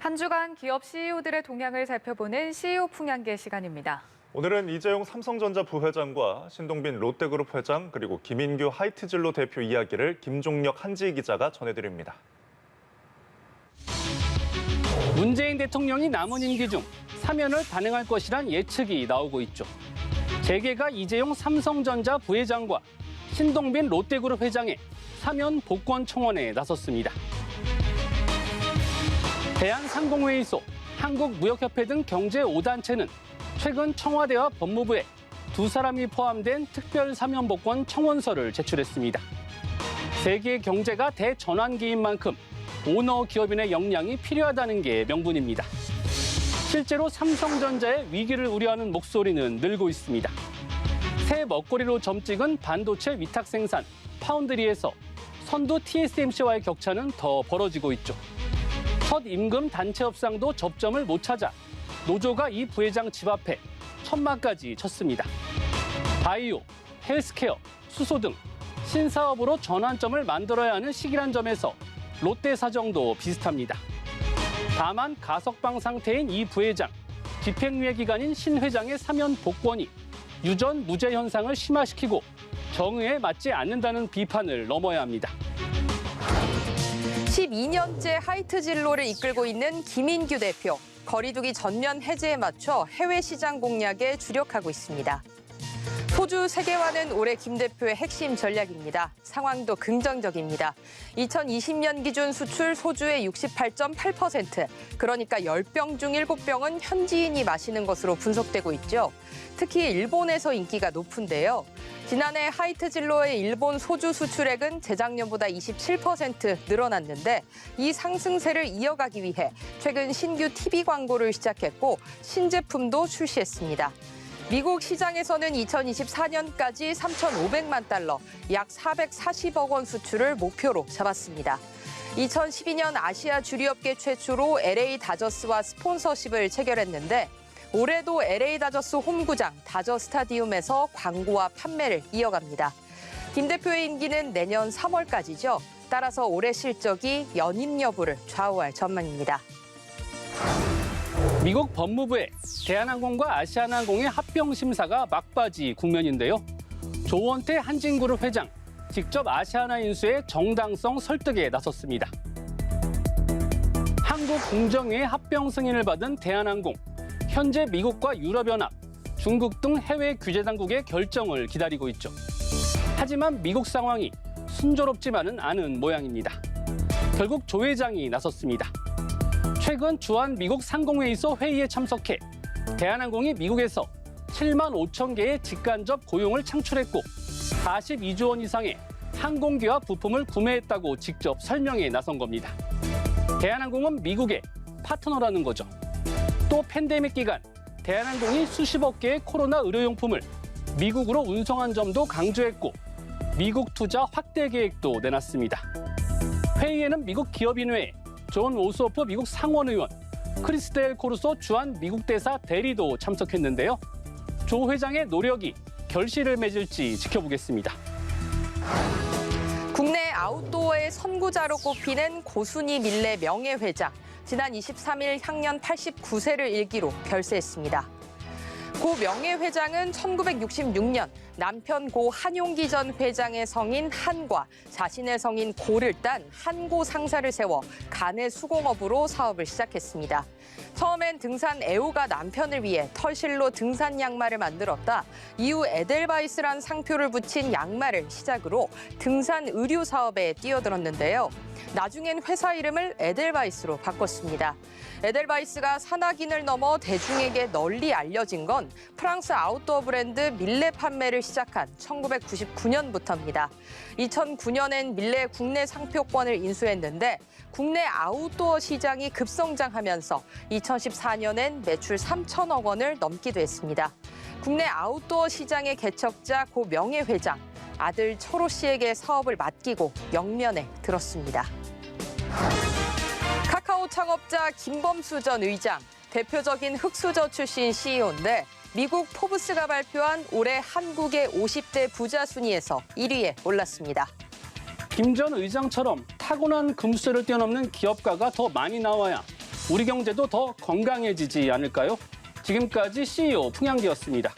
한 주간 기업 CEO들의 동향을 살펴보는 CEO 풍향계 시간입니다. 오늘은 이재용 삼성전자 부회장과 신동빈 롯데그룹 회장 그리고 김인규 하이트진로 대표 이야기를 김종혁 한지희 기자가 전해드립니다. 문재인 대통령이 남은 임기 중 사면을 단행할 것이란 예측이 나오고 있죠. 재계가 이재용 삼성전자 부회장과 신동빈 롯데그룹 회장의 사면 복권 청원에 나섰습니다. 대한상공회의소, 한국무역협회 등 경제 5단체는 최근 청와대와 법무부에 두 사람이 포함된 특별 사면 복권 청원서를 제출했습니다. 세계 경제가 대전환기인 만큼 오너 기업인의 역량이 필요하다는 게 명분입니다. 실제로 삼성전자의 위기를 우려하는 목소리는 늘고 있습니다. 새 먹거리로 점 찍은 반도체 위탁 생산, 파운드리에서 선두 TSMC와의 격차는 더 벌어지고 있죠. 첫 임금 단체 협상도 접점을 못 찾아 노조가 이 부회장 집 앞에 천막까지 쳤습니다. 바이오, 헬스케어, 수소 등 신사업으로 전환점을 만들어야 하는 시기란 점에서 롯데 사정도 비슷합니다. 다만 가석방 상태인 이 부회장, 집행유예 기간인 신 회장의 사면 복권이 유전 무죄 현상을 심화시키고 정의에 맞지 않는다는 비판을 넘어야 합니다. 12년째 하이트 진로를 이끌고 있는 김인규 대표. 거리두기 전면 해제에 맞춰 해외 시장 공략에 주력하고 있습니다. 소주 세계화는 올해 김 대표의 핵심 전략입니다. 상황도 긍정적입니다. 2020년 기준 수출 소주의 68.8%, 그러니까 10병 중 7병은 현지인이 마시는 것으로 분석되고 있죠. 특히 일본에서 인기가 높은데요. 지난해 하이트 진로의 일본 소주 수출액은 재작년보다 27% 늘어났는데 이 상승세를 이어가기 위해 최근 신규 TV 광고를 시작했고 신제품도 출시했습니다. 미국 시장에서는 2024년까지 3,500만 달러, 약 440억 원 수출을 목표로 잡았습니다. 2012년 아시아 주류업계 최초로 LA 다저스와 스폰서십을 체결했는데 올해도 LA 다저스 홈구장 다저 스타디움에서 광고와 판매를 이어갑니다. 김 대표의 임기는 내년 3월까지죠. 따라서 올해 실적이 연임 여부를 좌우할 전망입니다. 미국 법무부의 대한항공과 아시아나항공의 합병 심사가 막바지 국면인데요. 조원태 한진그룹 회장, 직접 아시아나 인수의 정당성 설득에 나섰습니다. 한국공정위의 합병 승인을 받은 대한항공, 현재 미국과 유럽연합, 중국 등 해외 규제 당국의 결정을 기다리고 있죠. 하지만 미국 상황이 순조롭지만은 않은 모양입니다. 결국 조 회장이 나섰습니다. 최근 주한 미국 상공회의소 회의에 참석해 대한항공이 미국에서 7만 5천 개의 직간접 고용을 창출했고 42조 원 이상의 항공기와 부품을 구매했다고 직접 설명에 나선 겁니다. 대한항공은 미국의 파트너라는 거죠. 또 팬데믹 기간 대한항공이 수십억 개의 코로나 의료용품을 미국으로 운송한 점도 강조했고 미국 투자 확대 계획도 내놨습니다. 회의에는 미국 기업인 외에 존 오소프 미국 상원의원, 크리스텔 코르소 주한 미국 대사 대리도 참석했는데요. 조 회장의 노력이 결실을 맺을지 지켜보겠습니다. 국내 아웃도어의 선구자로 꼽히는 고순이 밀레 명예회장. 지난 23일 향년 89세를 일기로 별세했습니다. 고 명예회장은 1966년 남편 고 한용기 전 회장의 성인 한과 자신의 성인 고를 딴 한고 상사를 세워 간의 수공업으로 사업을 시작했습니다. 처음엔 등산 애호가 남편을 위해 털실로 등산 양말을 만들었다. 이후 에델바이스란 상표를 붙인 양말을 시작으로 등산 의류 사업에 뛰어들었는데요. 나중엔 회사 이름을 에델바이스로 바꿨습니다. 에델바이스가 산악인을 넘어 대중에게 널리 알려진 건 프랑스 아웃도어 브랜드 밀레 판매를 시작한 1999년부터입니다. 2009년엔 밀레 국내 상표권을 인수했는데 국내 아웃도어 시장이 급성장하면서 2014년엔 매출 3천억 원을 넘기도 했습니다. 국내 아웃도어 시장의 개척자 고 명예회장, 아들 철호 씨에게 사업을 맡기고 영면에 들었습니다. 카카오 창업자 김범수 전 의장, 대표적인 흑수저 출신 CEO인데 미국 포브스가 발표한 올해 한국의 50대 부자 순위에서 1위에 올랐습니다. 김 전 의장처럼 타고난 금수저를 뛰어넘는 기업가가 더 많이 나와야 우리 경제도 더 건강해지지 않을까요? 지금까지 CEO 풍양기였습니다.